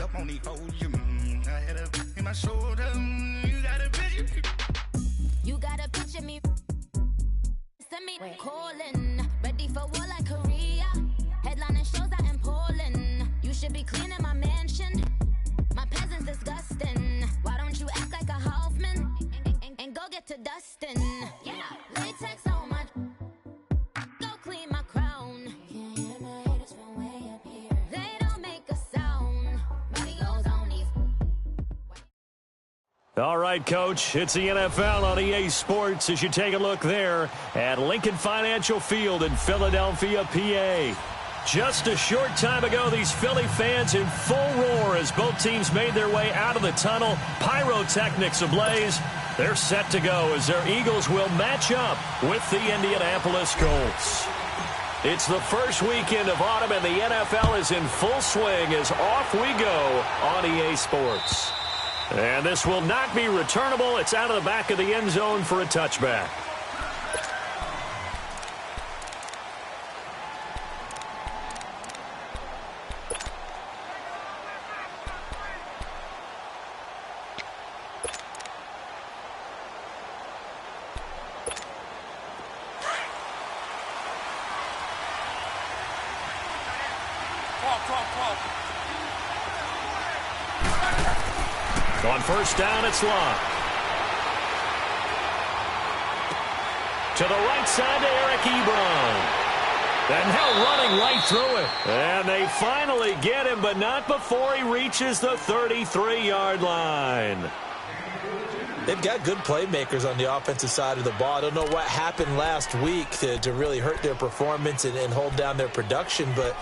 up on the hold you. I had a in my shoulder. You got a picture me. Send me calling. Ready for war like Korea. Headlining shows out in Poland. You should be cleaning my mansion. My peasants disgusting. Why don't you act like a Hoffman and go get to dustin'? Yeah, latex on my. Go clean my crown. Can't hear my haters from way up here. They don't make a sound. Videos on these. All right, Coach, it's the NFL on EA Sports as you take a look there at Lincoln Financial Field in Philadelphia, PA. Just a short time ago, these Philly fans in full roar as both teams made their way out of the tunnel. Pyrotechnics ablaze. They're set to go as their Eagles will match up with the Indianapolis Colts. It's the first weekend of autumn, and the NFL is in full swing as off we go on EA Sports. And this will not be returnable. It's out of the back of the end zone for a touchback. On first down, it's Locke. To the right side to Eric Ebron. And now running right through it. And they finally get him, but not before he reaches the 33-yard line. They've got good playmakers on the offensive side of the ball. I don't know what happened last week to really hurt their performance and hold down their production, but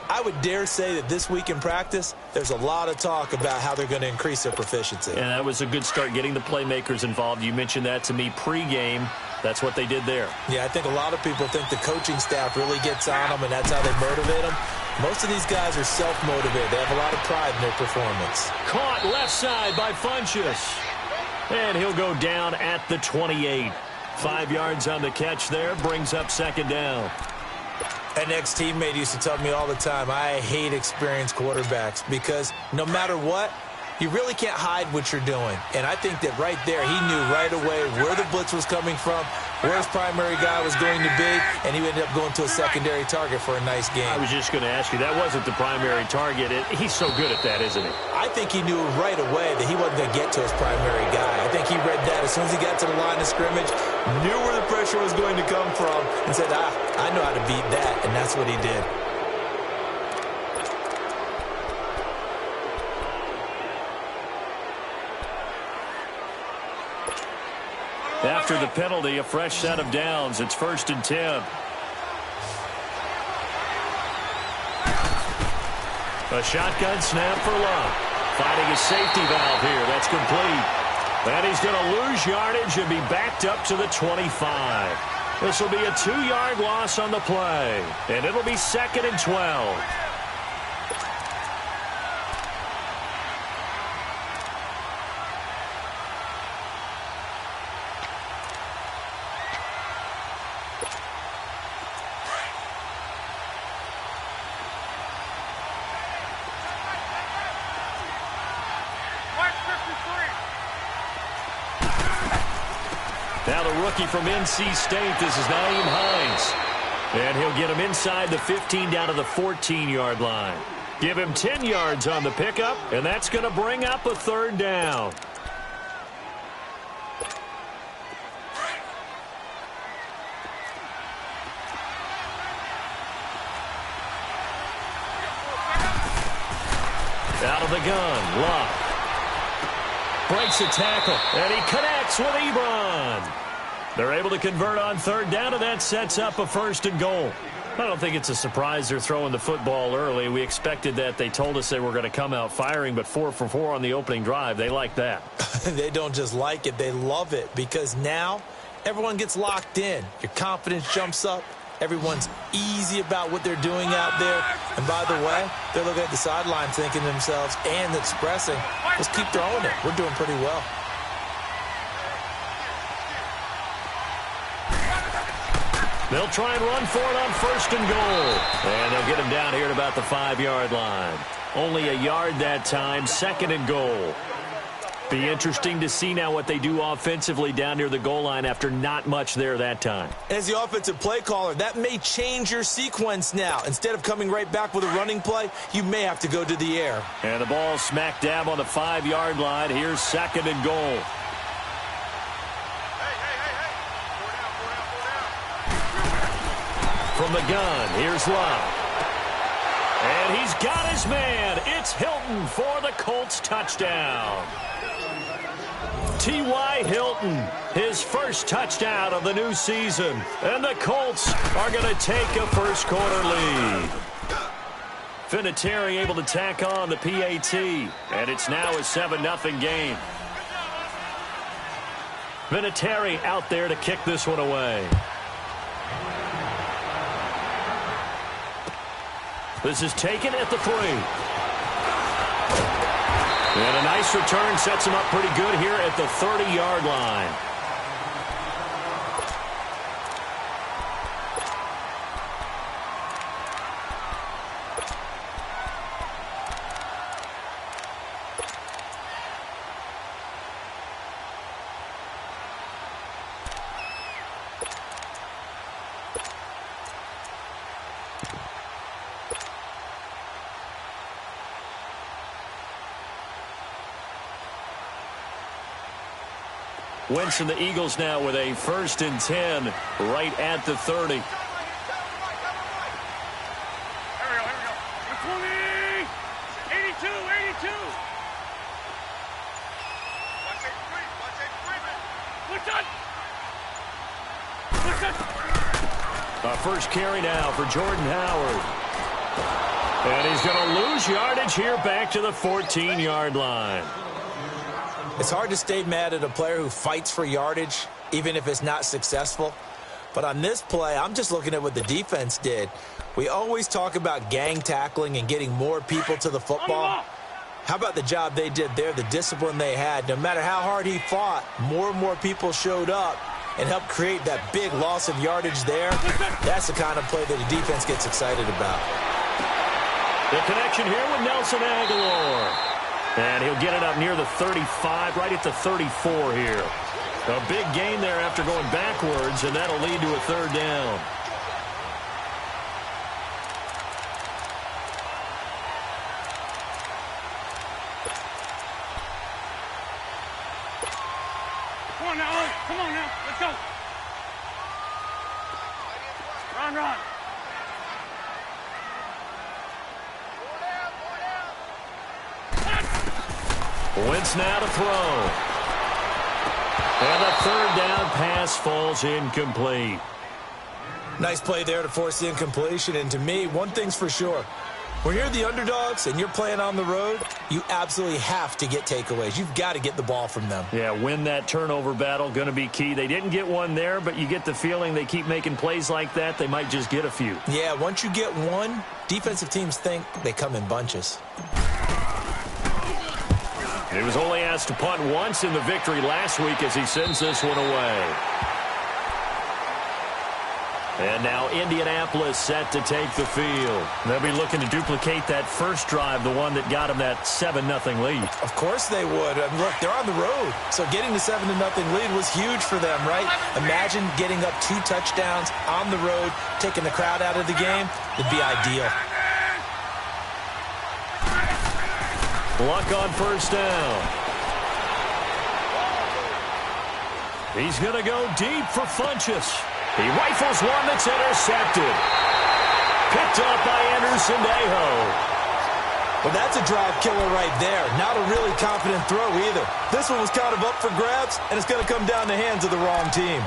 I would dare say that this week in practice, there's a lot of talk about how they're going to increase their proficiency. And that was a good start, getting the playmakers involved. You mentioned that to me pregame. That's what they did there. Yeah, I think a lot of people think the coaching staff really gets on them, and that's how they motivate them. Most of these guys are self-motivated. They have a lot of pride in their performance. Caught left side by Funchess. And he'll go down at the 28. 5 yards on the catch there, brings up second down. An ex-teammate used to tell me all the time, I hate experienced quarterbacks because no matter what, you really can't hide what you're doing. And I think that right there, he knew right away where the blitz was coming from, where his primary guy was going to be, and he ended up going to a secondary target for a nice game. I was just going to ask you, that wasn't the primary target. He's so good at that, isn't he? I think he knew right away that he wasn't going to get to his primary guy. I think he read that as soon as he got to the line of scrimmage, knew where the pressure was going to come from, and said, I know how to beat that, and that's what he did. After the penalty, a fresh set of downs. It's 1st and 10. A shotgun snap for Locke. Finding a safety valve here. That's complete. And he's going to lose yardage and be backed up to the 25. This will be a 2-yard loss on the play. And it'll be 2nd and 12. Now the rookie from NC State, this is Nyheim Hines. And he'll get him inside the 15 down to the 14-yard line. Give him 10 yards on the pickup, and that's going to bring up a 3rd down. Out of the gun, Locke. Breaks a tackle, and he connects with Ebron. They're able to convert on 3rd down, and that sets up a 1st and goal. I don't think it's a surprise they're throwing the football early. We expected that. They told us they were going to come out firing, but 4 for 4 on the opening drive. They like that. They don't just like it, they love it, because now everyone gets locked in. Your confidence jumps up. Everyone's easy about what they're doing out there. And by the way, they're looking at the sideline thinking to themselves and expressing, let's keep throwing it. We're doing pretty well. They'll try and run for it on 1st and goal. And they'll get him down here at about the 5-yard line. Only a yard that time, 2nd and goal. Be interesting to see now what they do offensively down near the goal line after not much there that time. As the offensive play caller, that may change your sequence now. Instead of coming right back with a running play, you may have to go to the air. And the ball smack dab on the 5-yard line. Here's 2nd and goal. From the gun, here's Love. And he's got his man. It's Hilton for the Colts touchdown. T.Y. Hilton, his first touchdown of the new season. And the Colts are going to take a first-quarter lead. Vinatieri able to tack on the PAT. And it's now a 7-0 game. Vinatieri out there to kick this one away. This is taken at the 3. And a nice return sets him up pretty good here at the 30-yard line. Wentz and the Eagles now with a 1st and 10 right at the 30. Here we go. 20, 82, 82. The first carry now for Jordan Howard. And he's going to lose yardage here back to the 14-yard line. It's hard to stay mad at a player who fights for yardage, even if it's not successful. But on this play, I'm just looking at what the defense did. We always talk about gang tackling and getting more people to the football. How about the job they did there, the discipline they had? No matter how hard he fought, more and more people showed up and helped create that big loss of yardage there. That's the kind of play that the defense gets excited about. The connection here with Nelson Aguilar. And he'll get it up near the 35, right at the 34 here. A big gain there after going backwards, and that'll lead to a 3rd down. Come on now, come on now, let's go. Run. Wentz now to throw. And the 3rd down pass falls incomplete. Nice play there to force the incompletion. And to me, one thing's for sure. When you're the underdogs and you're playing on the road, you absolutely have to get takeaways. You've got to get the ball from them. Yeah, win that turnover battle, going to be key. They didn't get one there, but you get the feeling they keep making plays like that, they might just get a few. Yeah, once you get one, defensive teams think they come in bunches. He was only asked to punt once in the victory last week as he sends this one away. And now Indianapolis set to take the field. They'll be looking to duplicate that first drive, the one that got them that 7-0 lead. Of course they would. I mean, look, they're on the road. So getting the 7-0 lead was huge for them, right? Imagine getting up 2 touchdowns on the road, taking the crowd out of the game. It'd be ideal. Luck on 1st down. He's going to go deep for Funchess. He rifles one that's intercepted. Picked up by Anderson-Dejo. Well, that's a drive killer right there. Not a really confident throw either. This one was kind of up for grabs, and it's going to come down the hands of the wrong team.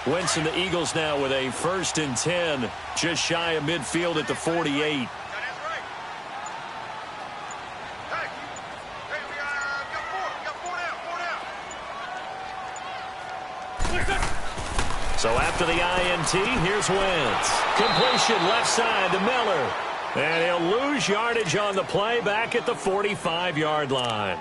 Wentz and the Eagles now with a 1st and 10, just shy of midfield at the 48. So after the INT, here's Wentz. Completion left side to Miller. And he'll lose yardage on the play back at the 45-yard line.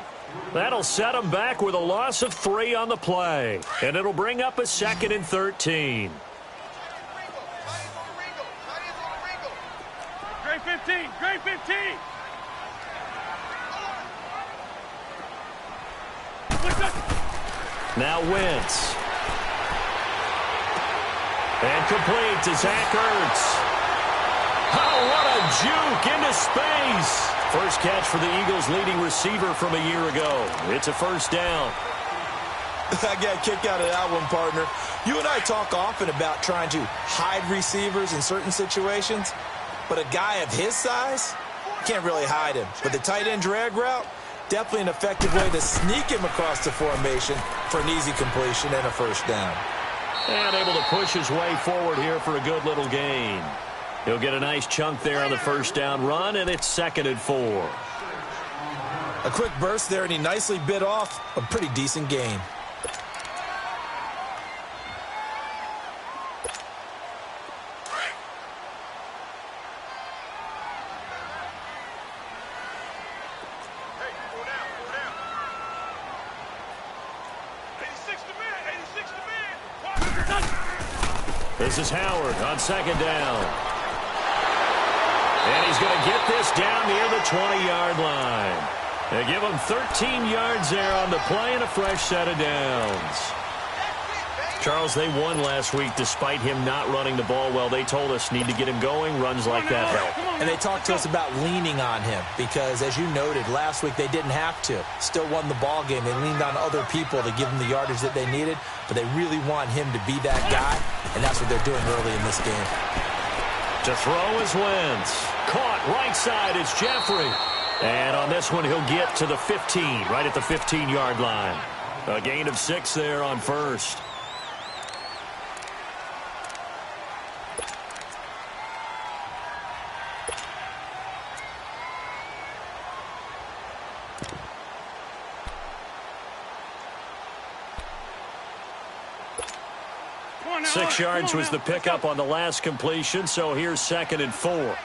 That'll set him back with a loss of 3 on the play. And it'll bring up a 2nd and 13. Great 15. Great 15. Now Wentz. And complete to Zach Ertz. Oh, what a juke into space. First catch for the Eagles' leading receiver from a year ago. It's a first down. I got a kick out of that one, partner. You and I talk often about trying to hide receivers in certain situations, but a guy of his size, can't really hide him. But the tight end drag route, definitely an effective way to sneak him across the formation for an easy completion and a first down. And able to push his way forward here for a good little gain. He'll get a nice chunk there on the first down run, and it's 2nd and 4. A quick burst there, and he nicely bit off a pretty decent gain. This is Howard on 2nd down. And he's going to get this down near the 20-yard line. They give him 13 yards there on the play and a fresh set of downs. Charles, they won last week despite him not running the ball well. They told us need to get him going. Runs like that help. And they talked to us about leaning on him because, as you noted, last week they didn't have to. Still won the ball game. They leaned on other people to give them the yardage that they needed, but they really want him to be that guy, and that's what they're doing early in this game. To throw is Wentz. Caught right side, it's Jeffrey. And on this one, he'll get to the 15, right at the 15-yard line. A gain of 6 there on first. On, 6 yards was the pickup on the last completion, so here's 2nd and 4.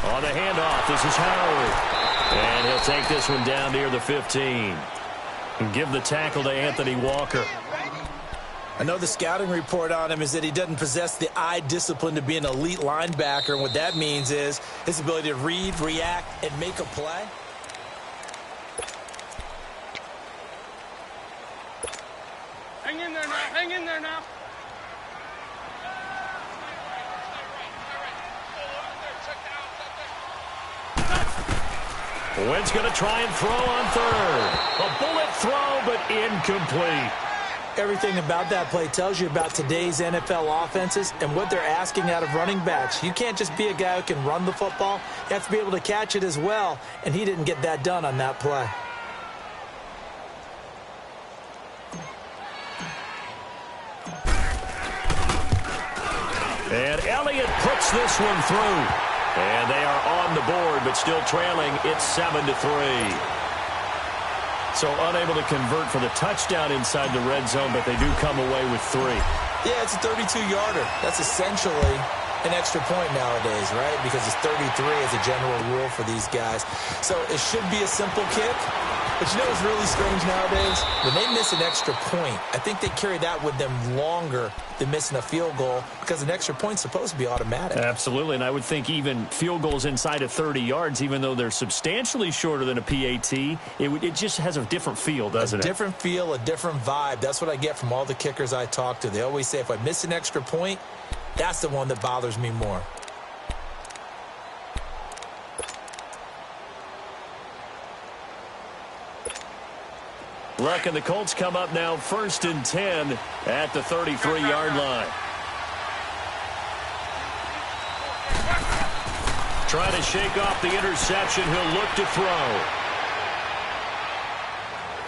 On the handoff, this is Howard. And he'll take this one down near the 15. And give the tackle to Anthony Walker. I know the scouting report on him is that he doesn't possess the eye discipline to be an elite linebacker. And what that means is his ability to read, react, and make a play. Hang in there now. Hang in there now. Wentz going to try and throw on 3rd. A bullet throw, but incomplete. Everything about that play tells you about today's NFL offenses and what they're asking out of running backs. You can't just be a guy who can run the football. You have to be able to catch it as well, and he didn't get that done on that play. And Elliott puts this one through. And they are on the board, but still trailing. It's 7-3. So unable to convert for the touchdown inside the red zone, but they do come away with 3. Yeah, it's a 32-yarder. That's essentially an extra point nowadays, right? Because it's 33 as a general rule for these guys. So it should be a simple kick. But you know what's really strange nowadays? When they miss an extra point, I think they carry that with them longer than missing a field goal because an extra point's supposed to be automatic. Absolutely, and I would think even field goals inside of 30 yards, even though they're substantially shorter than a PAT, it just has a different feel, doesn't it? A different feel, a different vibe. That's what I get from all the kickers I talk to. They always say if I miss an extra point, that's the one that bothers me more. Luck and the Colts come up now 1st and 10 at the 33-yard line. Trying to shake off the interception. He'll look to throw.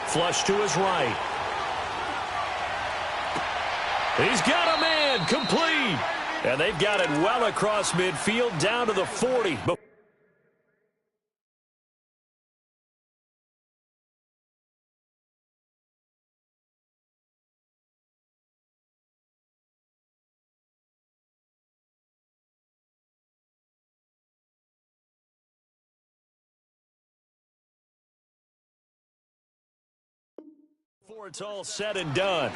Flush to his right. He's got a man. Complete. And they've got it well across midfield down to the 40. Before it's all said and done.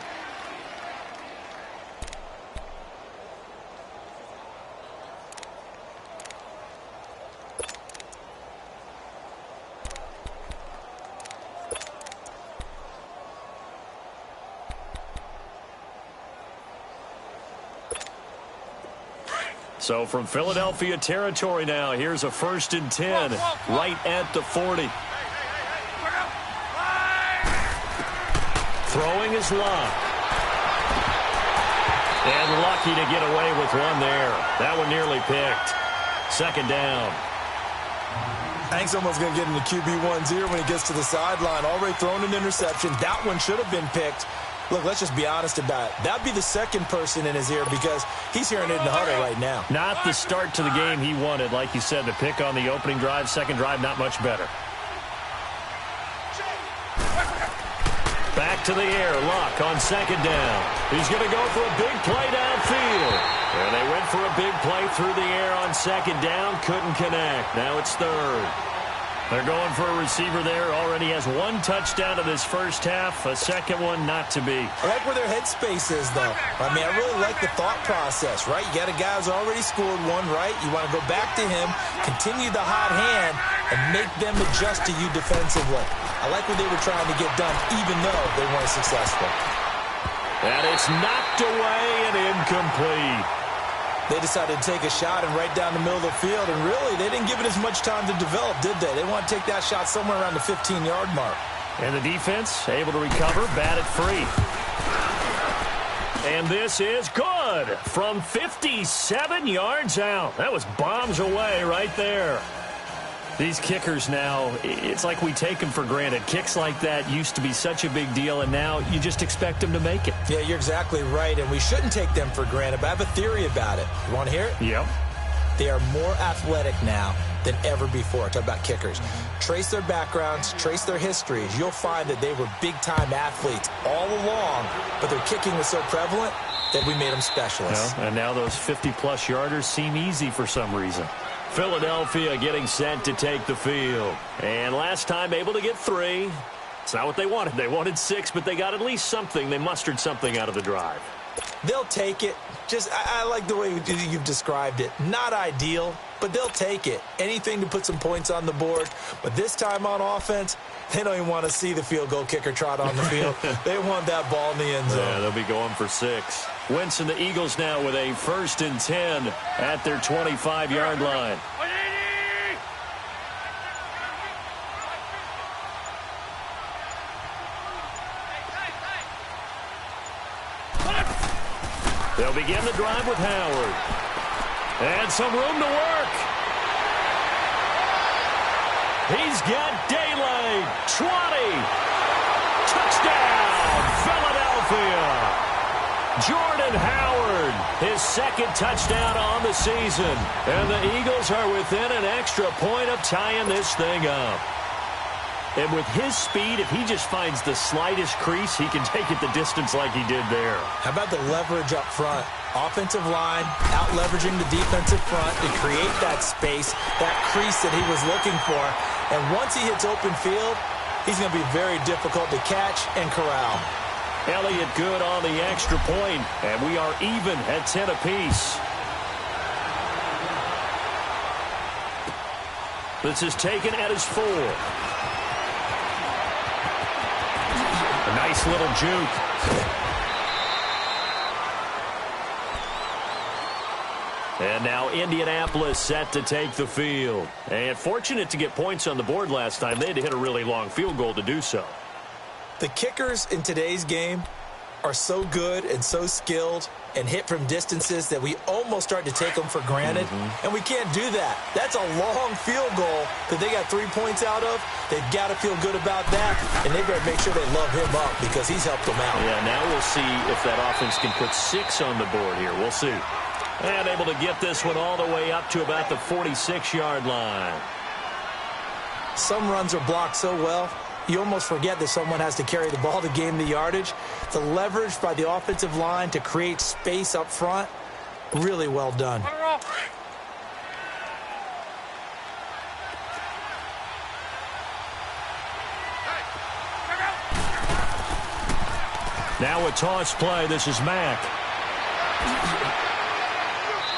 So from Philadelphia territory now, here's a 1st and 10 right at the 40. Throwing his lob. And lucky to get away with one there. That one nearly picked. 2nd down. I think someone's going to get into QB1's ear when he gets to the sideline. Already thrown an interception. That one should have been picked. Look, let's just be honest about it. That'd be the 2nd person in his ear because he's hearing it in the huddle right now. Not the start to the game he wanted. Like you said, the pick on the opening drive, 2nd drive, not much better. Back to the air. Luck on 2nd down. He's going to go for a big play downfield. And they went for a big play through the air on 2nd down. Couldn't connect. Now it's 3rd. They're going for a receiver there. Already has 1 touchdown in this first half. A 2nd one not to be. I like where their headspace is, though. I mean, I really like the thought process, right? You got a guy who's already scored one, right? You want to go back to him, continue the hot hand, and make them adjust to you defensively. I like what they were trying to get done, even though they weren't successful. And it's knocked away and incomplete. They decided to take a shot and right down the middle of the field, and really, they didn't give it as much time to develop, did they? They want to take that shot somewhere around the 15-yard mark. And the defense able to recover, bat it free. And this is good from 57 yards out. That was bombs away right there. These kickers now, it's like we take them for granted. Kicks like that used to be such a big deal, and now you just expect them to make it. Yeah, you're exactly right, and we shouldn't take them for granted, but I have a theory about it. You want to hear it? Yep. They are more athletic now than ever before. Talk about kickers. Trace their backgrounds, trace their histories. You'll find that they were big-time athletes all along, but their kicking was so prevalent that we made them specialists. Well, and now those 50-plus yarders seem easy for some reason. Philadelphia getting set to take the field. And last time able to get 3. It's not what they wanted. They wanted 6, but they got at least something. They mustered something out of the drive. They'll take it. I like the way you've described it. Not ideal, but they'll take it. Anything to put some points on the board. But this time on offense, they don't even want to see the field goal kicker trot on the field. They want that ball in the end zone. Yeah, they'll be going for 6. Wentz and the Eagles now with a 1st and 10 at their 25-yard line. They'll begin the drive with Howard. And some room to work. He's got daylight. 20. Touchdown, Philadelphia. Jordan Howard, his 2nd touchdown on the season. And the Eagles are within an extra point of tying this thing up. And with his speed, if he just finds the slightest crease, he can take it the distance like he did there. How about the leverage up front? Offensive line, out-leveraging the defensive front to create that space, that crease that he was looking for. And once he hits open field, he's going to be very difficult to catch and corral. Elliott good on the extra point, and we are even at 10 apiece. This is taken at his 4. A nice little juke. And now Indianapolis set to take the field. And fortunate to get points on the board last time. They had to hit a really long field goal to do so. The kickers in today's game are so good and so skilled and hit from distances that we almost start to take them for granted. And we can't do that. That's a long field goal that they got 3 points out of. They've got to feel good about that, and they've got to make sure they love him up because he's helped them out. Yeah, now we'll see if that offense can put 6 on the board here. We'll see. And able to get this one all the way up to about the 46-yard line. Some runs are blocked so well, you almost forget that someone has to carry the ball to gain the yardage. The leverage by the offensive line to create space up front, really well done. Now a toss play. This is Mack.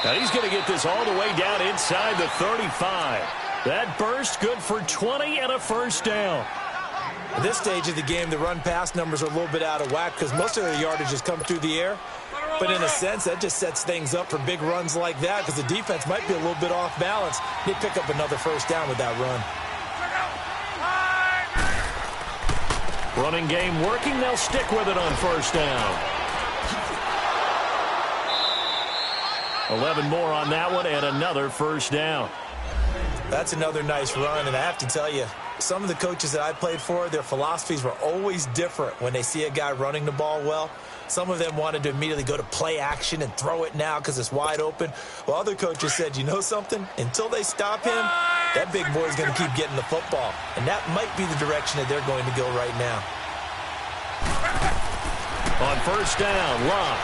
Now he's going to get this all the way down inside the 35. That burst good for 20 and a first down. At this stage of the game, the run-pass numbers are a little bit out of whack because most of their yardage has come through the air. But in a sense, that just sets things up for big runs like that because the defense might be a little bit off balance. They pick up another first down with that run. Running game working. They'll stick with it on first down. 11 more on that one and another first down. That's another nice run, and I have to tell you, some of the coaches that I played for, their philosophies were always different when they see a guy running the ball well. Some of them wanted to immediately go to play action and throw it now because it's wide open. While other coaches said, you know something? Until they stop him, that big boy's going to keep getting the football. And that might be the direction that they're going to go right now. On first down, Love.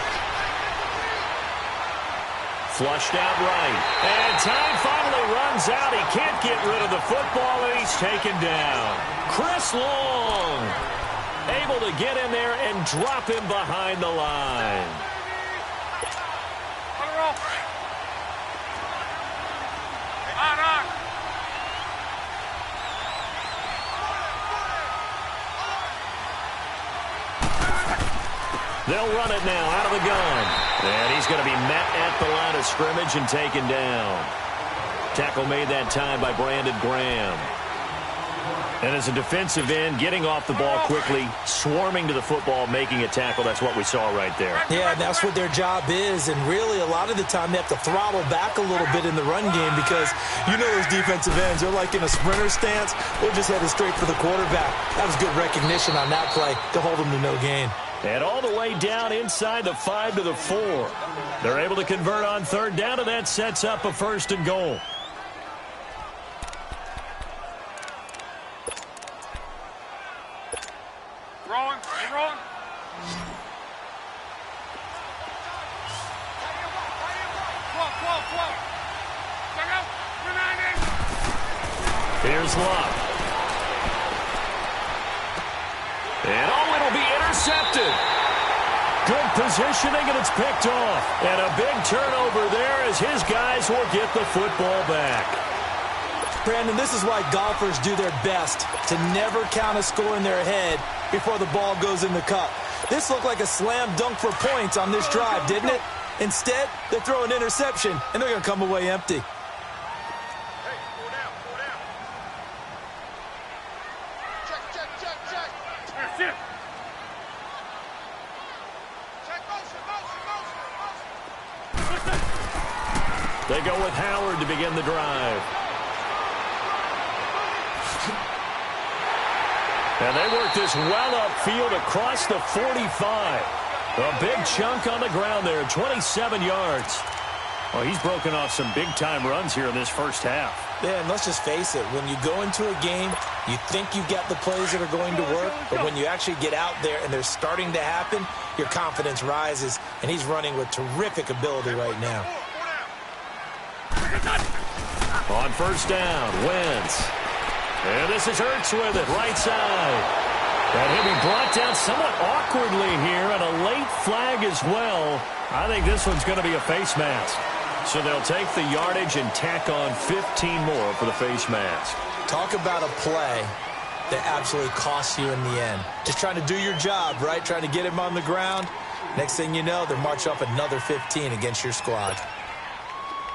Flushed out right. And time finally runs out. He can't get rid of the football, and he's taken down. Chris Long able to get in there and drop him behind the line. They'll run it now out of the gun. And he's going to be met at the line of scrimmage and taken down. Tackle made that time by Brandon Graham. And as a defensive end, getting off the ball quickly, swarming to the football, making a tackle, that's what we saw right there. Yeah, that's what their job is. And really, a lot of the time, they have to throttle back a little bit in the run game because you know those defensive ends, they're like in a sprinter stance. We're just headed straight for the quarterback. That was good recognition on that play to hold them to no gain. And all the way down inside the 5 to the 4. They're able to convert on third down, and that sets up a first and goal. Rolling. Here's Love. And it'll be intercepted. Good positioning, and it's picked off. And a big turnover there as his guys will get the football back. Brandon, this is why golfers do their best to never count a score in their head before the ball goes in the cup. This looked like a slam dunk for points on this drive, didn't it? Instead, they throw an interception, and they're going to come away empty. They go with Howard to begin the drive. And they work this well upfield across the 45. A big chunk on the ground there, 27 yards. Well, he's broken off some big-time runs here in this first half. Yeah, and let's just face it. When you go into a game, you think you've got the plays that are going to work, but when you actually get out there and they're starting to happen, your confidence rises, and he's running with terrific ability right now. On first down, Wentz. And this is Hurts with it, right side. And he'll be brought down somewhat awkwardly here, and a late flag as well. I think this one's going to be a face mask. So they'll take the yardage and tack on 15 more for the face mask. Talk about a play that absolutely costs you in the end. Just trying to do your job, right? Trying to get him on the ground. Next thing you know, they're marching up another 15 against your squad.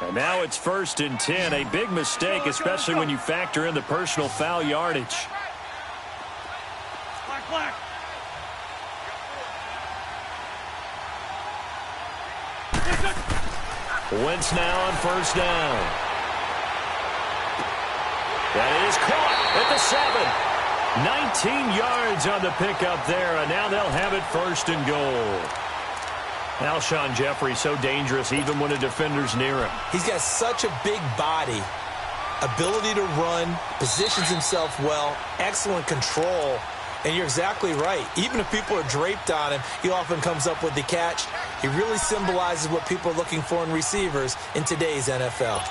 And now it's 1st and 10. A big mistake, especially when you factor in the personal foul yardage. Black. Wentz now on first down. That is caught at the 7. 19 yards on the pickup there, and now they'll have it 1st and goal. Alshon Jeffrey so dangerous even when a defender's near him. He's got such a big body, ability to run, positions himself well, excellent control. And you're exactly right. Even if people are draped on him, he often comes up with the catch. He really symbolizes what people are looking for in receivers in today's NFL.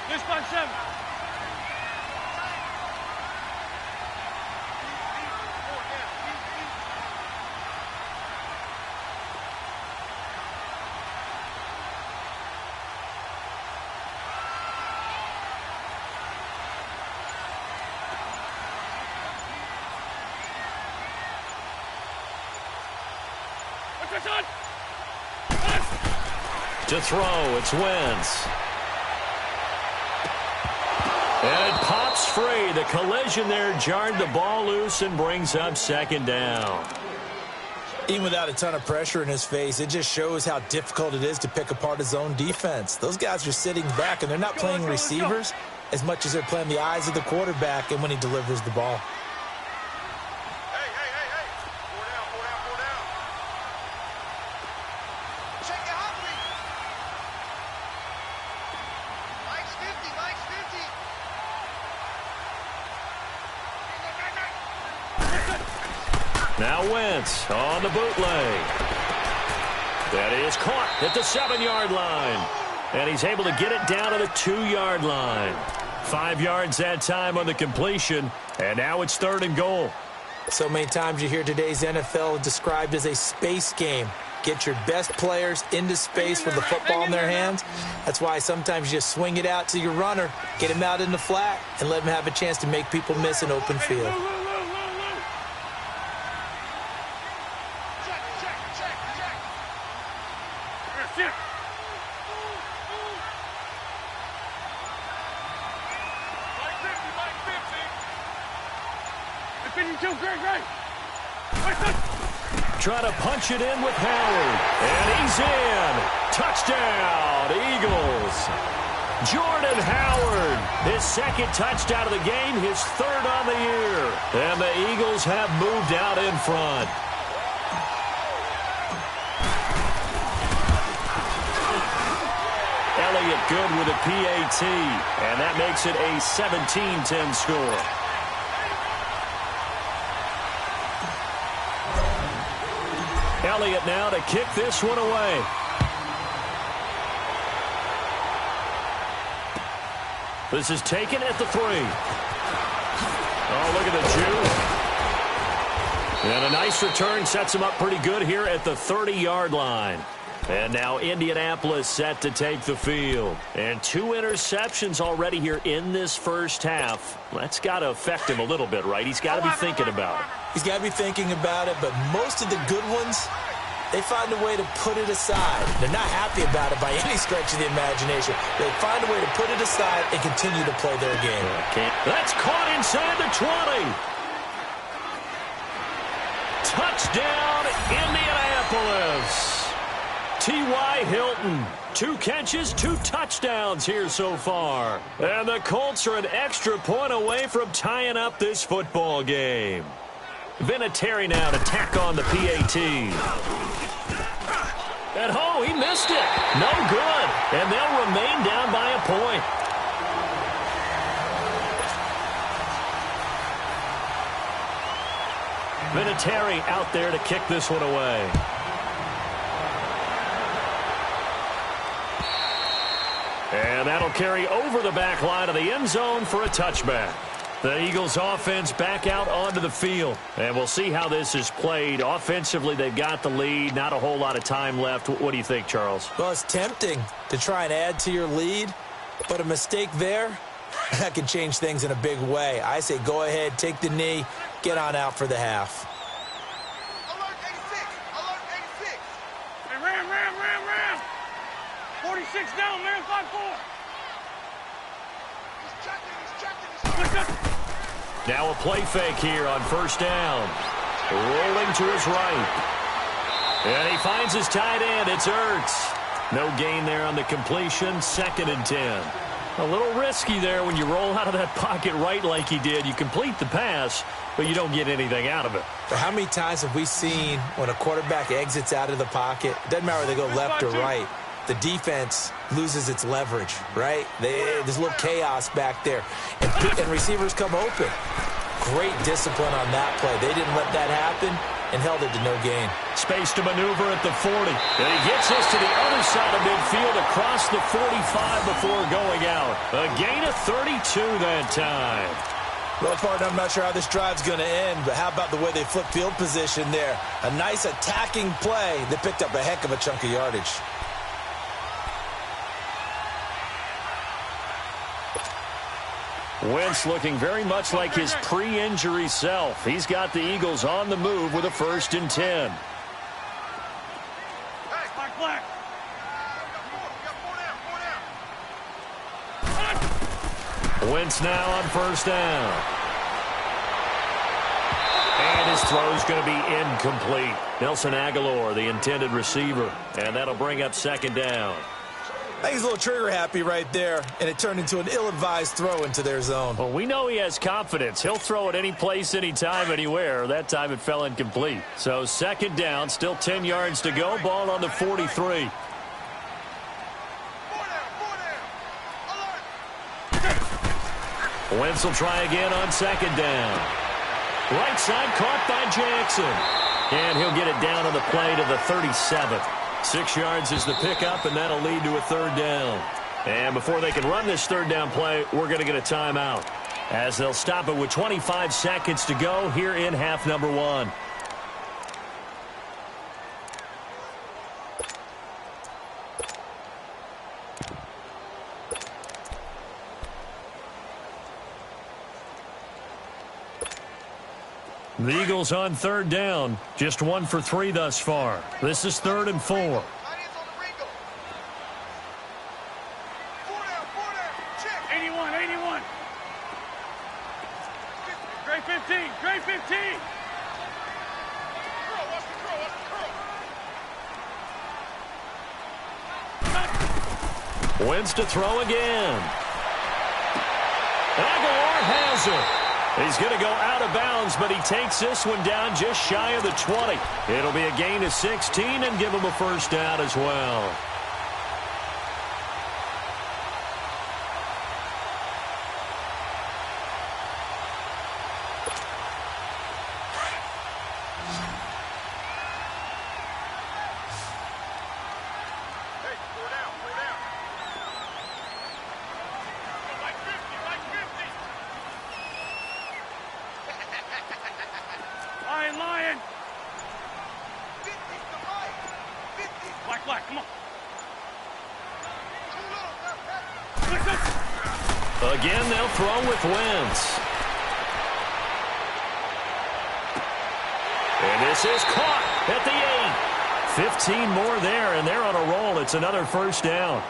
This by 7. To throw, it's Wentz. And it pops free. The collision there jarred the ball loose and brings up second down. Even without a ton of pressure in his face, it just shows how difficult it is to pick apart his own defense. Those guys are sitting back, and they're not playing receivers as much as they're playing the eyes of the quarterback and when he delivers the ball. Now Wentz on the bootleg. That is caught at the 7-yard line. And he's able to get it down to the 2-yard line. 5 yards that time on the completion. And now it's 3rd and goal. So many times you hear today's NFL described as a space game. Get your best players into space with the football in their hands. That's why sometimes you just swing it out to your runner, get him out in the flat, and let him have a chance to make people miss an open field. Try to punch it in with Howard. And he's in. Touchdown, Eagles. Jordan Howard, his 2nd touchdown of the game, his 3rd on the year. And the Eagles have moved out in front. Elliott good with a PAT. And that makes it a 17-10 score. Elliott now to kick this one away. This is taken at the 3. Oh, look at the Jew. And a nice return sets him up pretty good here at the 30-yard line. And now Indianapolis set to take the field. And 2 interceptions already here in this first half. That's got to affect him a little bit, right? He's got to be thinking about it. He's got to be thinking about it, but most of the good ones, they find a way to put it aside. They're not happy about it by any stretch of the imagination. They find a way to put it aside and continue to play their game. That's caught inside the 20. Touchdown, Indianapolis. T.Y. Hilton, 2 catches, 2 touchdowns here so far. And the Colts are an extra point away from tying up this football game. Vinatieri now to tack on the PAT. At home, he missed it. No good. And they'll remain down by a point. Vinatieri out there to kick this one away. And that'll carry over the back line of the end zone for a touchback. The Eagles offense back out onto the field. And we'll see how this is played. Offensively, they've got the lead. Not a whole lot of time left. What do you think, Charles? Well, it's tempting to try and add to your lead. But a mistake there, that can change things in a big way. I say go ahead, take the knee, get on out for the half. Alert 86. Alert 86. Hey, ram. 46 down, man. 5-4. He's checking. Now a play fake here on first down. Rolling to his right. And he finds his tight end. It's Ertz. No gain there on the completion. 2nd and 10. A little risky there when you roll out of that pocket right like he did. You complete the pass, but you don't get anything out of it. How many times have we seen when a quarterback exits out of the pocket, it doesn't matter whether they go left or right, the defense loses its leverage, right? There's a little chaos back there, and receivers come open. Great discipline on that play. They didn't let that happen and held it to no gain. Space to maneuver at the 40. And he gets this to the other side of midfield across the 45 before going out. A gain of 32 that time. Well, partner, I'm not sure how this drive's going to end, but how about the way they flip field position there? A nice attacking play that picked up a heck of a chunk of yardage. Wentz looking very much like his pre-injury self. He's got the Eagles on the move with a 1st and 10. Wentz now on 1st down. And his throw's going to be incomplete. Nelson Aguilar, the intended receiver. And that'll bring up 2nd down. I think he's a little trigger happy right there, and it turned into an ill-advised throw into their zone. Well, we know he has confidence. He'll throw it any place, anytime, anywhere. That time it fell incomplete. So 2nd down, still 10 yards to go. Ball on the 43. Wentz will try again on 2nd down. Right side caught by Jackson. And he'll get it down on the play to the 37. 6 yards is the pickup, and that'll lead to a 3rd down. And before they can run this 3rd down play, we're going to get a timeout, as they'll stop it with 25 seconds to go here in half number 1. The Eagles on 3rd down, just 1 for 3 thus far. This is 3rd and 4. 81. Gray 15. Gray 15. Wentz to throw again. Aguilar has it. He's going to go out of bounds, but he takes this one down just shy of the 20. It'll be a gain of 16 and give him a 1st down as well. Lion. Black, come on. Again, they'll throw with Wentz. And this is caught at the 8. 15 more there, and they're on a roll. It's another 1st down.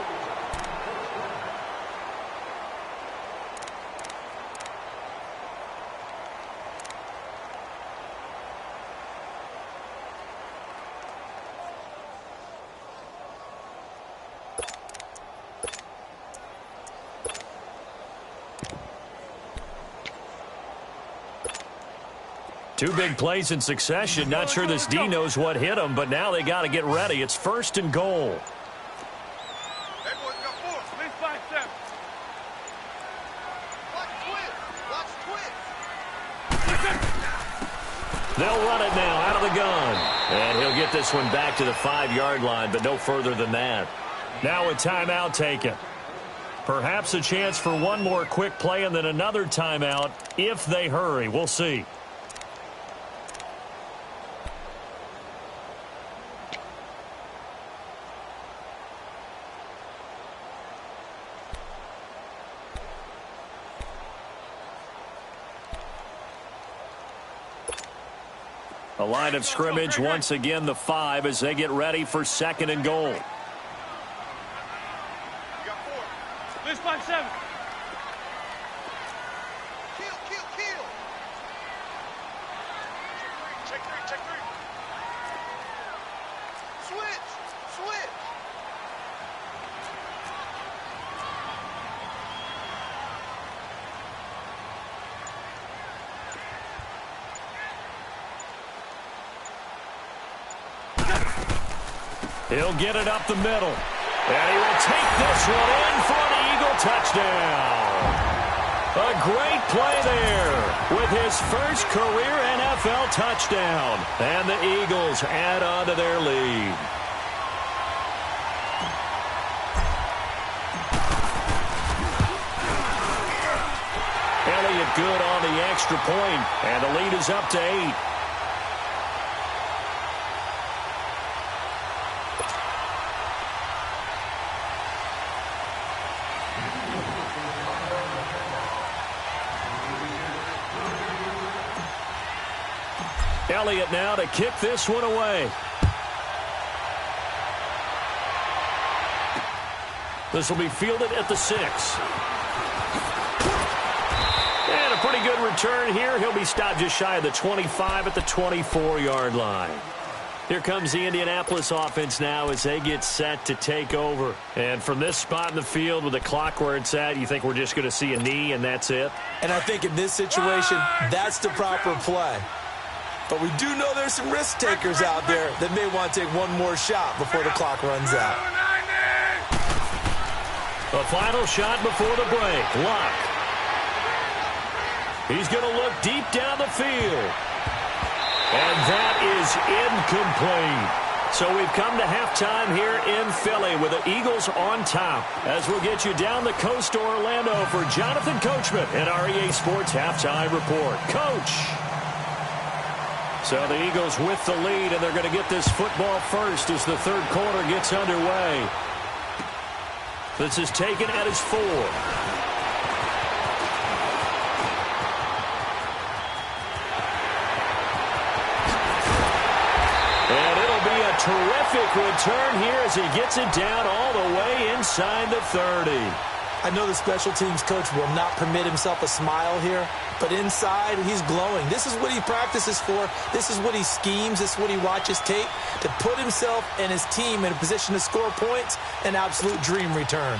Two big plays in succession. Not sure this D knows what hit him, but now they got to get ready. It's 1st and goal. They'll run it now out of the gun. And he'll get this one back to the 5-yard line, but no further than that. Now a timeout taken. Perhaps a chance for one more quick play and then another timeout if they hurry. We'll see. A line of scrimmage once again, the 5, as they get ready for 2nd and goal. This 5-7. Kill. Check 3. Switch. He'll get it up the middle. And he will take this one in for an Eagle touchdown. A great play there with his first career NFL touchdown. And the Eagles add on to their lead. Elliott good on the extra point, and the lead is up to 8. Elliott now to kick this one away. This will be fielded at the 6. And a pretty good return here. He'll be stopped just shy of the 25 at the 24-yard line. Here comes the Indianapolis offense now as they get set to take over. And from this spot in the field with the clock where it's at, you think we're just going to see a knee and that's it? And I think in this situation, that's the proper play. But we do know there's some risk takers out there that may want to take one more shot before the clock runs out. The final shot before the break. Luck. He's going to look deep down the field. And that is incomplete. So we've come to halftime here in Philly with the Eagles on top. As we'll get you down the coast to Orlando for Jonathan Coachman at our EA Sports Halftime Report. Coach. So the Eagles with the lead, and they're going to get this football first as the third quarter gets underway. This is taken at his 4. And it'll be a terrific return here as he gets it down all the way inside the 30. I know the special teams coach will not permit himself a smile here, but inside, he's glowing. This is what he practices for. This is what he schemes. This is what he watches tape to put himself and his team in a position to score points. An absolute dream return.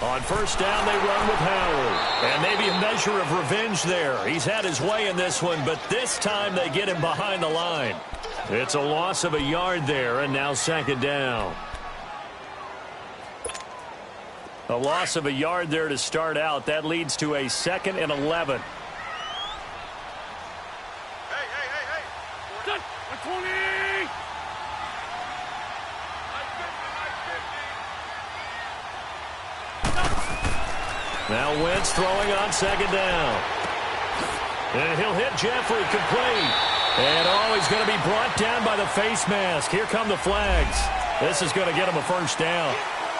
On first down, they run with Howard. And maybe a measure of revenge there. He's had his way in this one, but this time they get him behind the line. It's a loss of a yard there, and now second down. A loss of a yard there to start out. That leads to a 2nd and 11. Hey. 20. Now Wentz throwing on second down. And he'll hit Jeffrey complete. And he's going to be brought down by the face mask. Here come the flags. This is going to get him a first down.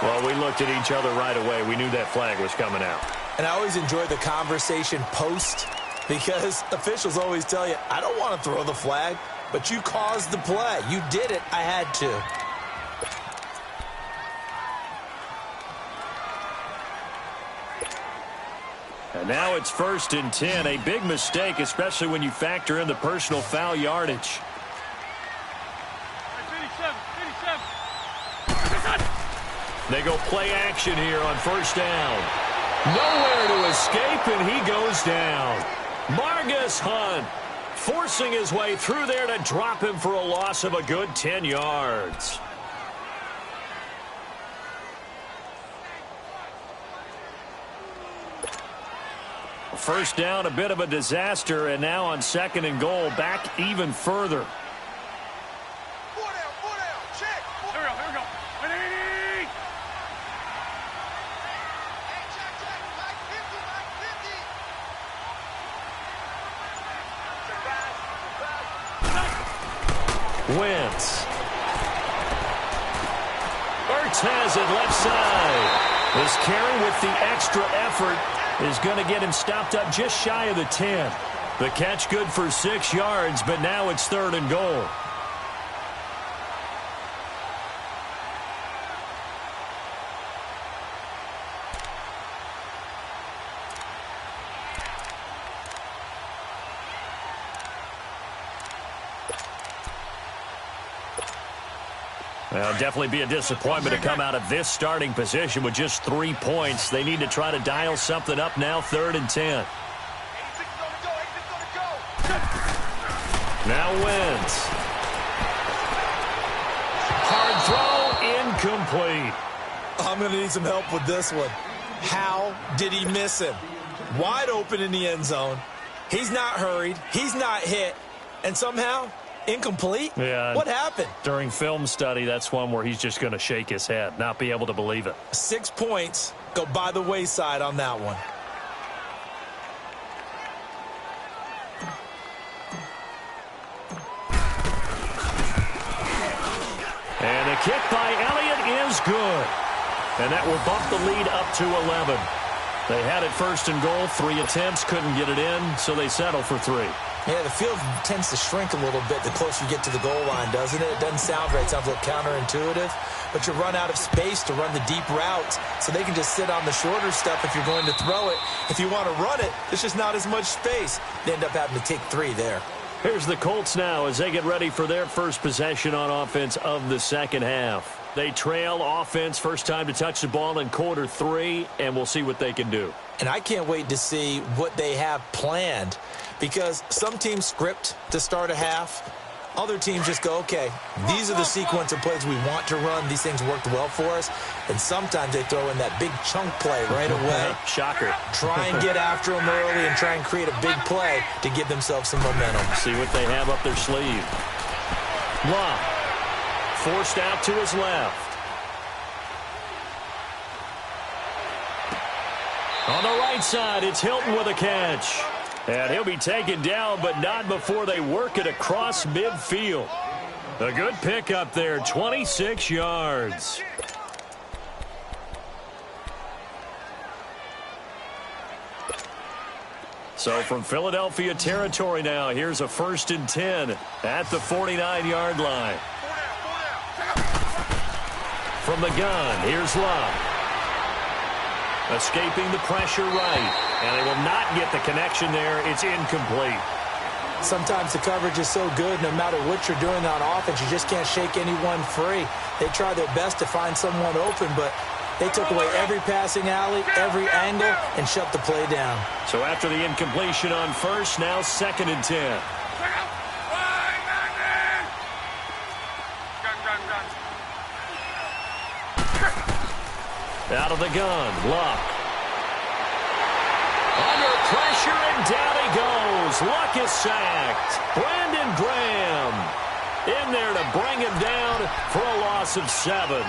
Well, we looked at each other right away. We knew that flag was coming out. And I always enjoy the conversation post because officials always tell you, I don't want to throw the flag, but you caused the play. You did it. I had to. And now it's 1st and 10. A big mistake, especially when you factor in the personal foul yardage. 87. They go play action here on first down. Nowhere to escape, and he goes down. Margus Hunt forcing his way through there to drop him for a loss of a good 10 yards. First down, a bit of a disaster, and now on 2nd and goal, back even further. 4 down, check. Here we go. 180. Wentz. Ertz has it left side. This carry with the extra effort is going to get him stopped up just shy of the 10. The catch good for 6 yards, but now it's 3rd and goal. Well, definitely be a disappointment to come out of this starting position with just 3 points. They need to try to dial something up now, 3rd and 10. Now Wentz. Hard throw, incomplete. I'm going to need some help with this one. How did he miss him? Wide open in the end zone. He's not hurried. He's not hit. And somehow, incomplete? Yeah. What happened? During film study, that's one where he's just going to shake his head, not be able to believe it. 6 points go by the wayside on that one. And a kick by Elliott is good. And that will bump the lead up to 11. They had it 1st and goal, 3 attempts, couldn't get it in, so they settle for 3. Yeah, the field tends to shrink a little bit the closer you get to the goal line, doesn't it? It doesn't sound right. It sounds a little counterintuitive. But you run out of space to run the deep routes, so they can just sit on the shorter stuff if you're going to throw it. If you want to run it, there's just not as much space. They end up having to take 3 there. Here's the Colts now as they get ready for their first possession on offense of the second half. They trail offense, first time to touch the ball in quarter 3, and we'll see what they can do. And I can't wait to see what they have planned, because some teams script to start a half. Other teams just go, okay, these are the sequence of plays we want to run. These things worked well for us. And sometimes they throw in that big chunk play right away. Shocker. Try and get after them early and try and create a big play to give themselves some momentum. See what they have up their sleeve. Love. Forced out to his left. On the right side, it's Hilton with a catch. And he'll be taken down, but not before they work it across midfield. A good pickup there, 26 yards. So from Philadelphia territory now, here's a 1st and 10 at the 49-yard line. From the gun, here's Love. Escaping the pressure right. And they will not get the connection there. It's incomplete. Sometimes the coverage is so good, no matter what you're doing on offense, you just can't shake anyone free. They try their best to find someone open, but they took away every passing alley, every angle, and shut the play down. So after the incompletion on 1st, now 2nd and 10. Out of the gun, Luck. Under pressure, and down he goes. Luck is sacked. Brandon Graham in there to bring him down for a loss of 7.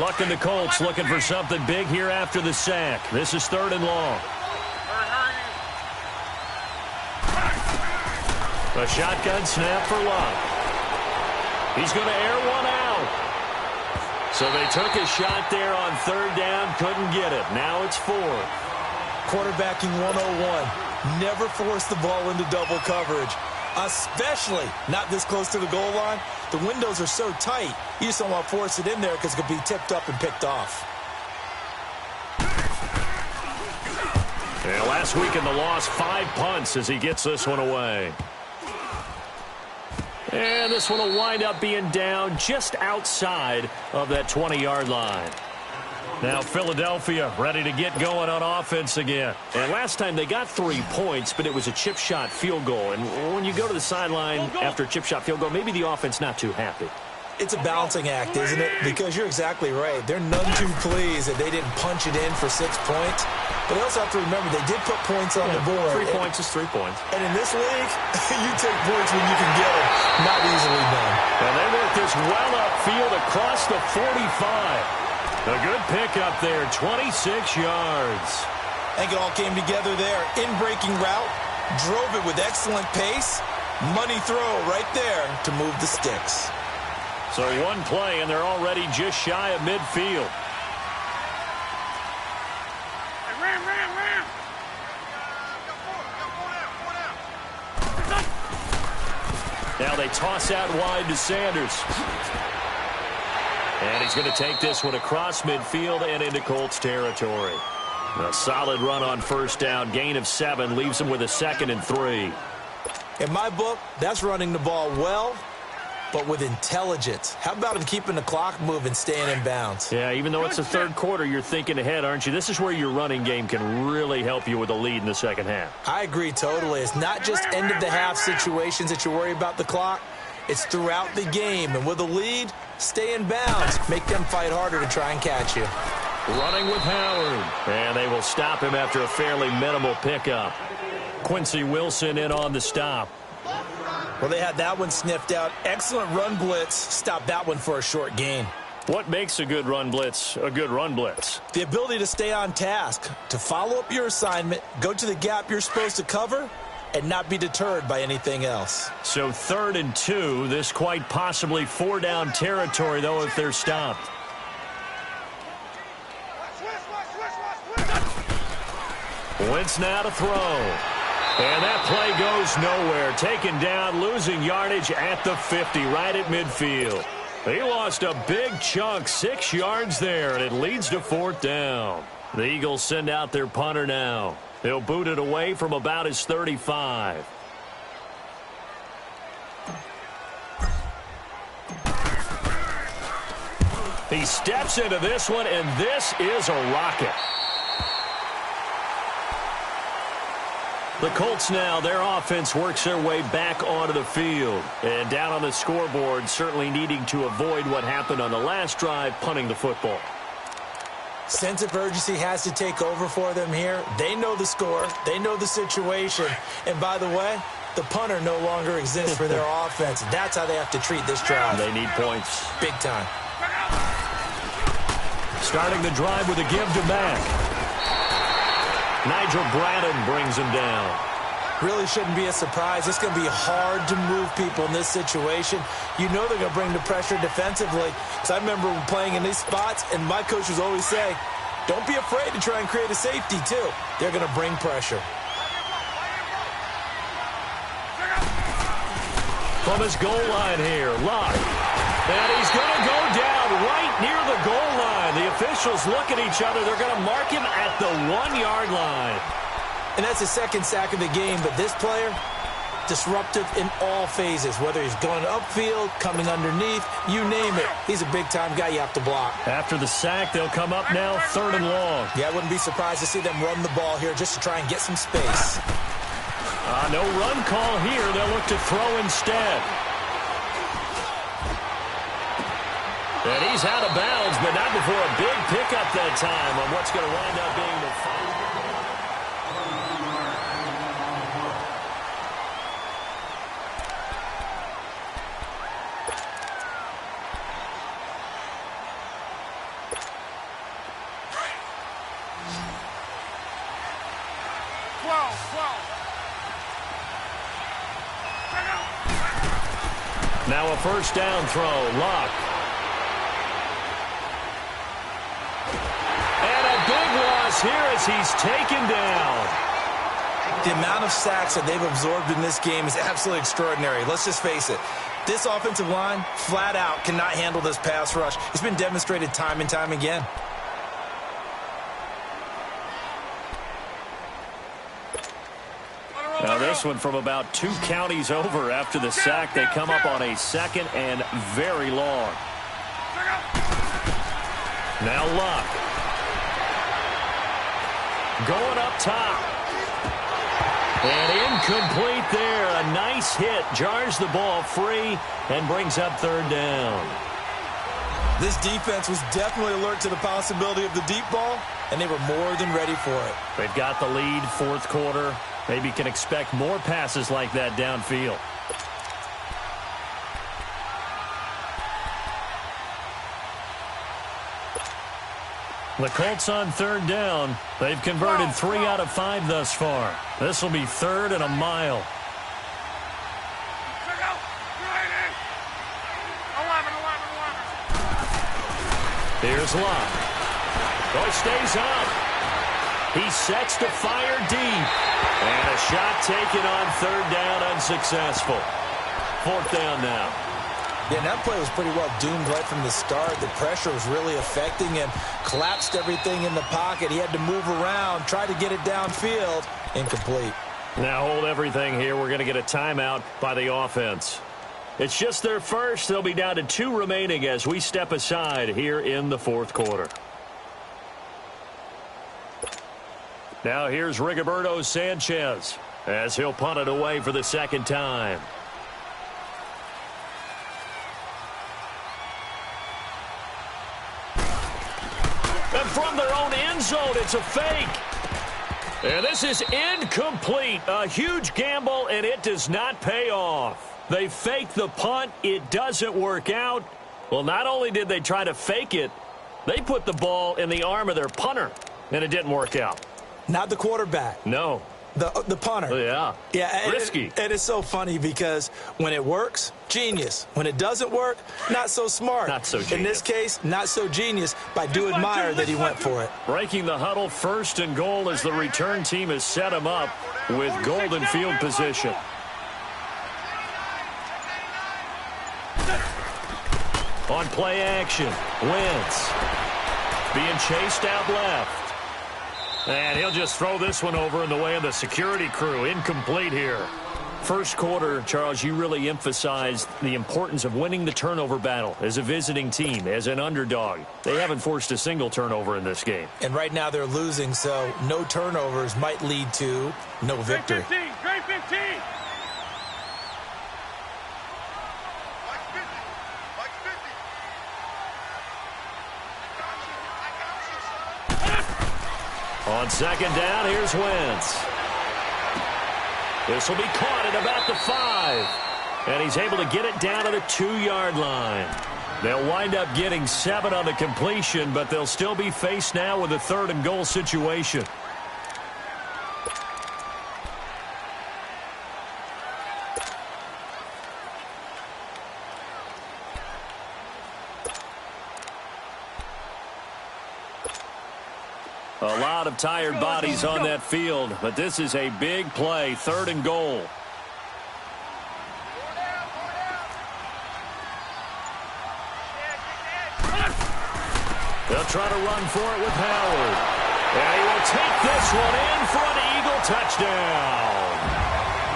Luck and the Colts looking for something big here after the sack. This is 3rd and long. A shotgun snap for Luck. He's going to air one out. So they took a shot there on 3rd down, couldn't get it. Now it's 4th. Quarterbacking 101. Never force the ball into double coverage, especially not this close to the goal line. The windows are so tight, you just don't want to force it in there because it could be tipped up and picked off. Yeah, last week in the loss, 5 punts as he gets this one away. And this one will wind up being down just outside of that 20-yard line. Now Philadelphia ready to get going on offense again. And last time they got 3 points, but it was a chip shot field goal. And when you go to the sideline after a chip shot field goal, maybe the offense not too happy. It's a balancing act, isn't it? Because you're exactly right. They're none too pleased that they didn't punch it in for 6 points. But they also have to remember they did put points on the board. 3 points is 3 points. And in this league, you take points when you can get them. Not easily done. And they work this well upfield across the 45. A good pickup there, 26 yards. I think it all came together there. In-breaking route, drove it with excellent pace. Money throw right there to move the sticks. So one play, and they're already just shy of midfield. Ram. Now they toss out wide to Sanders. And he's going to take this one across midfield and into Colts territory. A solid run on first down. Gain of 7 leaves him with a 2nd and 3. In my book, that's running the ball well, but with intelligence. How about him keeping the clock moving, staying in bounds? Yeah, even though it's the third quarter, you're thinking ahead, aren't you? This is where your running game can really help you with a lead in the second half. I agree totally. It's not just end-of-the-half situations that you worry about the clock. It's throughout the game. And with a lead, stay in bounds. Make them fight harder to try and catch you. Running with Howard. And they will stop him after a fairly minimal pickup. Quincy Wilson in on the stop. Well, they had that one sniffed out. Excellent run blitz. Stopped that one for a short gain. What makes a good run blitz a good run blitz? The ability to stay on task, to follow up your assignment, go to the gap you're supposed to cover, and not be deterred by anything else. So 3rd and 2, this quite possibly 4-down territory, though, if they're stopped. Wentz now to throw. And that play goes nowhere. Taken down, losing yardage at the 50, right at midfield. He lost a big chunk, 6 yards there, and it leads to 4th down. The Eagles send out their punter now. He'll boot it away from about his 35. He steps into this one, and this is a rocket. The Colts now, their offense works their way back onto the field. And down on the scoreboard, certainly needing to avoid what happened on the last drive, punting the football. Sense of urgency has to take over for them here. They know the score. They know the situation. And by the way, the punter no longer exists for their offense. That's how they have to treat this drive. They need points. Big time. Starting the drive with a give to Mack. Nigel Bradham brings him down. Really shouldn't be a surprise. It's going to be hard to move people in this situation. You know they're going to bring the pressure defensively. Because I remember playing in these spots, and my coaches always say, don't be afraid to try and create a safety, too. They're going to bring pressure. From his goal line here, Luck. And he's going to go down right near the goal line. The officials look at each other. They're going to mark him at the 1-yard line. And that's his 2nd sack of the game. But this player, disruptive in all phases. Whether he's going upfield, coming underneath, you name it. He's a big-time guy you have to block. After the sack, they'll come up now 3rd and long. Yeah, I wouldn't be surprised to see them run the ball here just to try and get some space. No run call here. They'll look to throw instead. And he's out of bounds, but not before a big pickup that time on what's going to wind up being the final. Now a 1st down throw, Luck. Here as he's taken down. The amount of sacks that they've absorbed in this game is absolutely extraordinary. Let's just face it. This offensive line, flat out, cannot handle this pass rush. It's been demonstrated time and time again. Now this one from about 2 counties over after the sack. They come up on a 2nd and very long. Now Luck. Going up top. And incomplete there. A nice hit. Jars the ball free and brings up 3rd down. This defense was definitely alert to the possibility of the deep ball, and they were more than ready for it. They've got the lead, 4th quarter. Maybe can expect more passes like that downfield. The Colts on 3rd down. They've converted 3 out of 5 thus far. This will be 3rd and a mile. Here's Luck. Oh, he stays up. He sets to fire deep. And a shot taken on 3rd down, unsuccessful. 4th down now. Yeah, that play was pretty well doomed right from the start. The pressure was really affecting him. Collapsed everything in the pocket. He had to move around, try to get it downfield. Incomplete. Now hold everything here. We're going to get a timeout by the offense. It's just their first. They'll be down to 2 remaining as we step aside here in the fourth quarter. Now here's Rigoberto Sanchez as he'll punt it away for the second time. And from their own end zone, it's a fake. And this is incomplete. A huge gamble, and it does not pay off. They fake the punt. It doesn't work out. Well, not only did they try to fake it, they put the ball in the arm of their punter, and it didn't work out. Not the quarterback. No. The punter. Yeah. Yeah. Risky. It is so funny because when it works, genius. When it doesn't work, not so smart. Not so genius. In this case, not so genius, but I do admire that he went for it. Breaking the huddle, 1st and goal as the return team has set him up with golden field position. On play action, Wentz being chased out left. And he'll just throw this one over in the way of the security crew. Incomplete here. First quarter, Charles, you really emphasized the importance of winning the turnover battle as a visiting team, as an underdog. They haven't forced a single turnover in this game. And right now they're losing, so no turnovers might lead to no victory. Great 15. On second down, here's Wentz. This will be caught at about the 5. And he's able to get it down to the 2-yard line. They'll wind up getting 7 on the completion, but they'll still be faced now with a 3rd and goal situation. A lot of tired bodies on that field, but this is a big play, 3rd and goal. They'll try to run for it with Howard. And he will take this one in for an Eagle touchdown.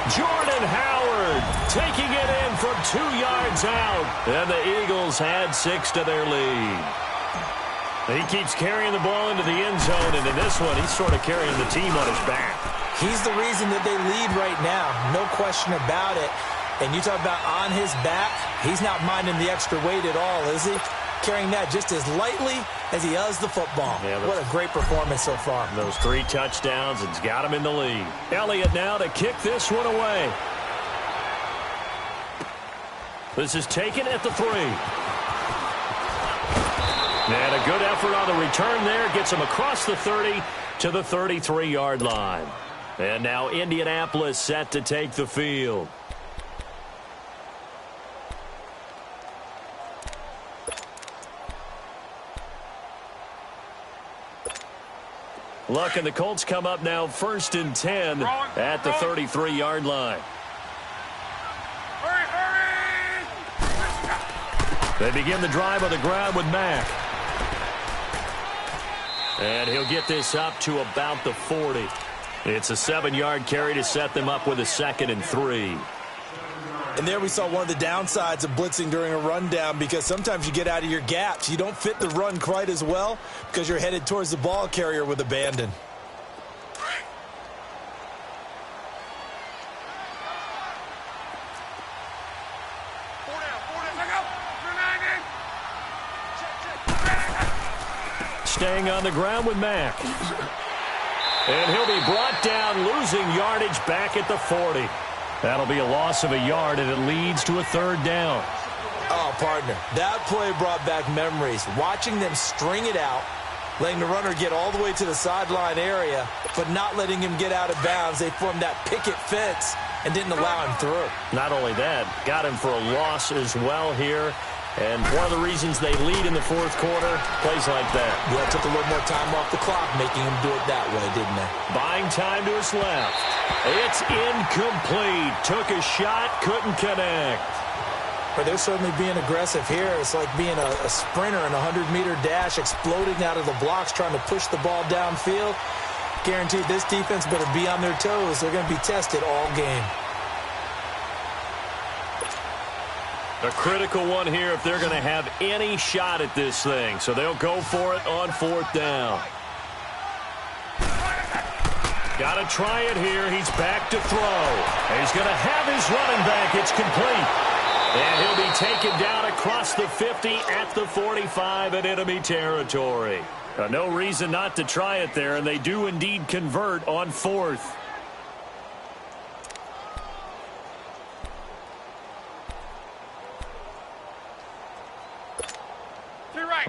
Jordan Howard taking it in from 2 yards out. And the Eagles had 6 to their lead. He keeps carrying the ball into the end zone, and in this one, he's sort of carrying the team on his back. He's the reason that they lead right now, no question about it. And you talk about on his back, he's not minding the extra weight at all, is he? Carrying that just as lightly as he does the football. Yeah, what a great performance so far. Those 3 touchdowns, it's got him in the lead. Elliott now to kick this one away. This is taken at the 3. And a good effort on the return there. Gets him across the 30 to the 33-yard line. And now Indianapolis set to take the field. Look, and the Colts come up now 1st and 10 at the 33-yard line. They begin the drive on the ground with Mack. And he'll get this up to about the 40. It's a 7-yard carry to set them up with a 2nd and 3. And there we saw one of the downsides of blitzing during a rundown, because sometimes you get out of your gaps. You don't fit the run quite as well because you're headed towards the ball carrier with abandon. Staying on the ground with Mack. And he'll be brought down, losing yardage back at the 40. That'll be a loss of a yard, and it leads to a 3rd down. Oh, partner, that play brought back memories. Watching them string it out, letting the runner get all the way to the sideline area, but not letting him get out of bounds. They formed that picket fence and didn't allow him through. Not only that, got him for a loss as well here. And one of the reasons they lead in the 4th quarter, plays like that. Yeah, took a little more time off the clock, making him do it that way, didn't they? Buying time to his left. It's incomplete. Took a shot, couldn't connect. But they're certainly being aggressive here. It's like being a sprinter in a 100-meter dash, exploding out of the blocks, trying to push the ball downfield. Guaranteed this defense better be on their toes. They're going to be tested all game. A critical one here if they're going to have any shot at this thing. So they'll go for it on 4th down. Got to try it here. He's back to throw. He's going to have his running back. It's complete. And he'll be taken down across the 50 at the 45 in enemy territory. No reason not to try it there, and they do indeed convert on 4th.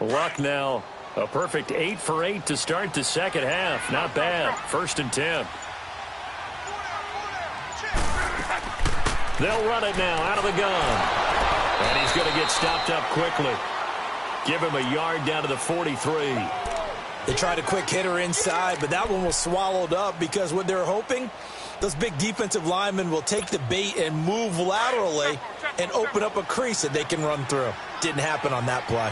Luck now. A perfect 8 for 8 to start the second half. Not bad. 1st and 10. They'll run it now out of the gun. And he's going to get stopped up quickly. Give him a yard down to the 43. They tried a quick hitter inside, but that one was swallowed up because what they're hoping, those big defensive linemen will take the bait and move laterally and open up a crease that they can run through. Didn't happen on that play.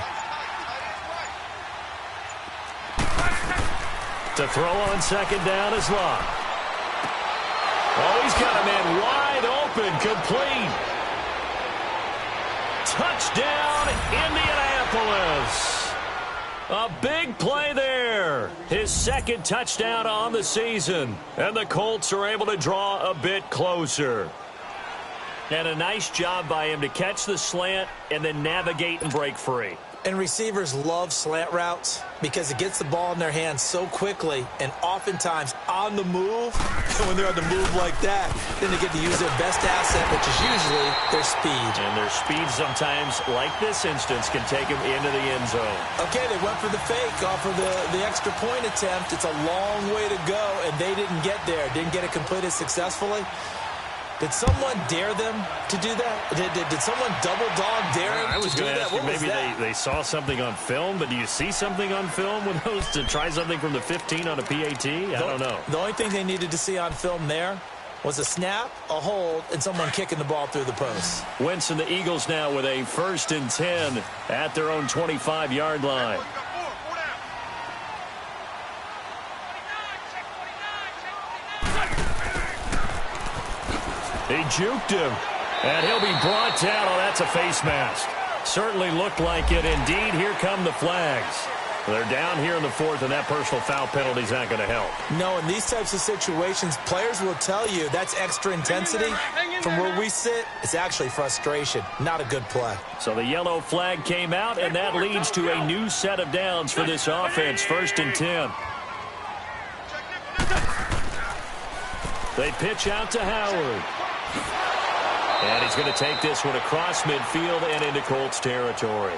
To throw on 2nd down is Luck. Oh, he's got a man wide open, complete. Touchdown, Indianapolis. A big play there. His 2nd touchdown on the season. And the Colts are able to draw a bit closer. And a nice job by him to catch the slant and then navigate and break free. And receivers love slant routes because it gets the ball in their hands so quickly and oftentimes on the move. And when they're on the move like that, then they get to use their best asset, which is usually their speed. And their speed sometimes, like this instance, can take them into the end zone. Okay, they went for the fake off of the extra point attempt. It's a long way to go, and they didn't get there. Didn't get it completed successfully. Did someone dare them to do that? Did someone double dog dare them I was to do going to that? ask you, maybe they saw something on film, but do you see something on film with those to try something from the 15 on a PAT? I don't know. The only thing they needed to see on film there was a snap, a hold, and someone kicking the ball through the post. Wentz and the Eagles now with a 1st and 10 at their own 25-yard line. He juked him, and he'll be brought down. Oh, that's a face mask. Certainly looked like it. Indeed, here come the flags. They're down here in the 4th, and that personal foul penalty is not going to help. No, in these types of situations, players will tell you that's extra intensity. From where we sit, it's actually frustration. Not a good play. So the yellow flag came out, and that leads to a new set of downs for this offense. 1st and 10. They pitch out to Howard. And he's going to take this one across midfield and into Colts territory.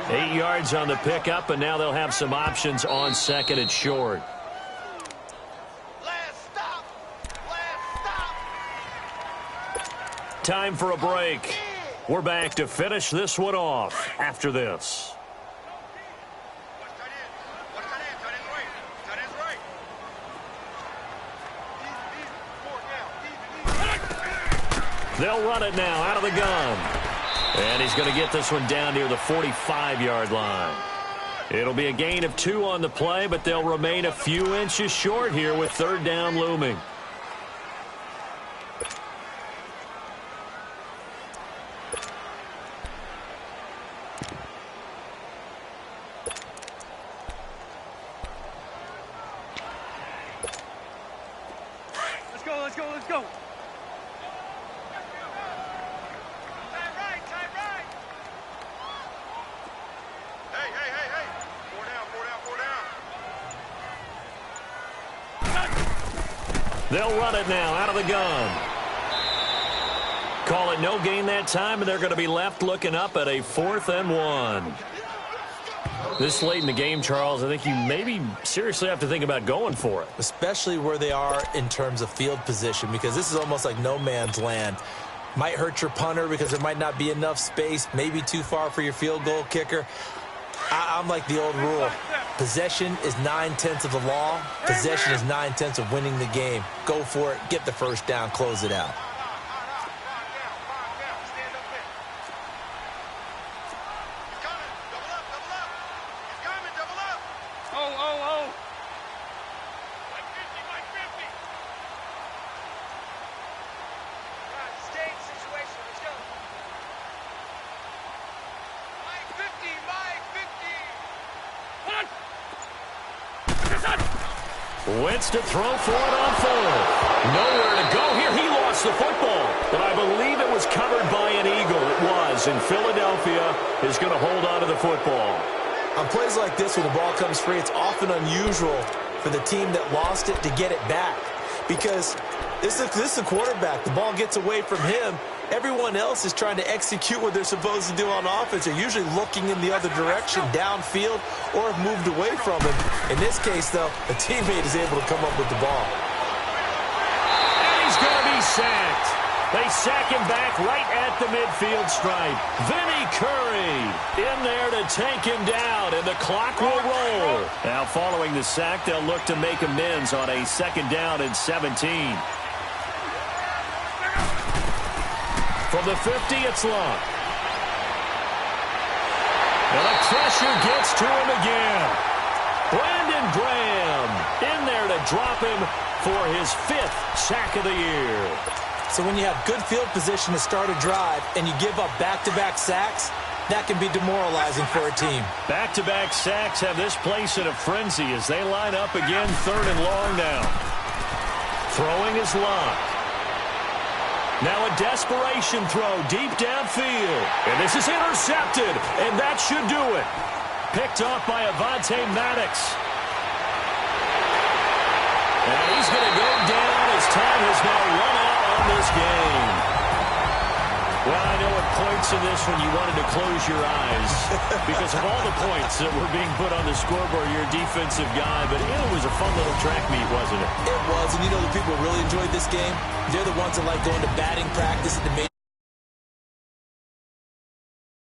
8 yards on the pickup, and now they'll have some options on 2nd and short. Time for a break. We're back to finish this one off after this. They'll run it now out of the gun. And he's going to get this one down near the 45-yard line. It'll be a gain of 2 on the play, but they'll remain a few inches short here with 3rd down looming. Let's go. They'll run it now out of the gun. Call it no gain that time, and they're going to be left looking up at a 4th and 1. This late in the game, Charles, I think you maybe seriously have to think about going for it. Especially where they are in terms of field position, because this is almost like no man's land. Might hurt your punter because there might not be enough space, maybe too far for your field goal kicker. I'm like the old rule. Possession is 9/10 of the law. Possession is 9/10 of winning the game. Go for it. Get the 1st down. Close it out. Wentz to throw for it on fourth. Nowhere to go here. He lost the football. But I believe it was covered by an Eagle. It was. And Philadelphia is going to hold on to the football. On plays like this when the ball comes free, it's often unusual for the team that lost it to get it back. Because this is a quarterback. The ball gets away from him. Everyone else is trying to execute what they're supposed to do on offense. They're usually looking in the other direction, downfield, or have moved away from him. In this case, though, a teammate is able to come up with the ball. And he's going to be sacked. They sack him back right at the midfield stripe. Vinny Curry in there to take him down, and the clock will roll. Now, following the sack, they'll look to make amends on a 2nd down and 17. From the 50, it's Long. And the pressure gets to him again. Brandon Graham in there to drop him for his 5th sack of the year. So when you have good field position to start a drive and you give up back-to-back sacks, that can be demoralizing for a team. Back-to-back sacks have this place in a frenzy as they line up again 3rd and long now. Throwing is Long. Now a desperation throw deep downfield. And this is intercepted, and that should do it. Picked off by Avonte Maddox. And he's going to go down as time has now run out on this game. Well, I know at points in this when you wanted to close your eyes because of all the points that were being put on the scoreboard, you're a defensive guy, but it was a fun little track meet, wasn't it? It was, and you know the people who really enjoyed this game? They're the ones that like going to batting practice at the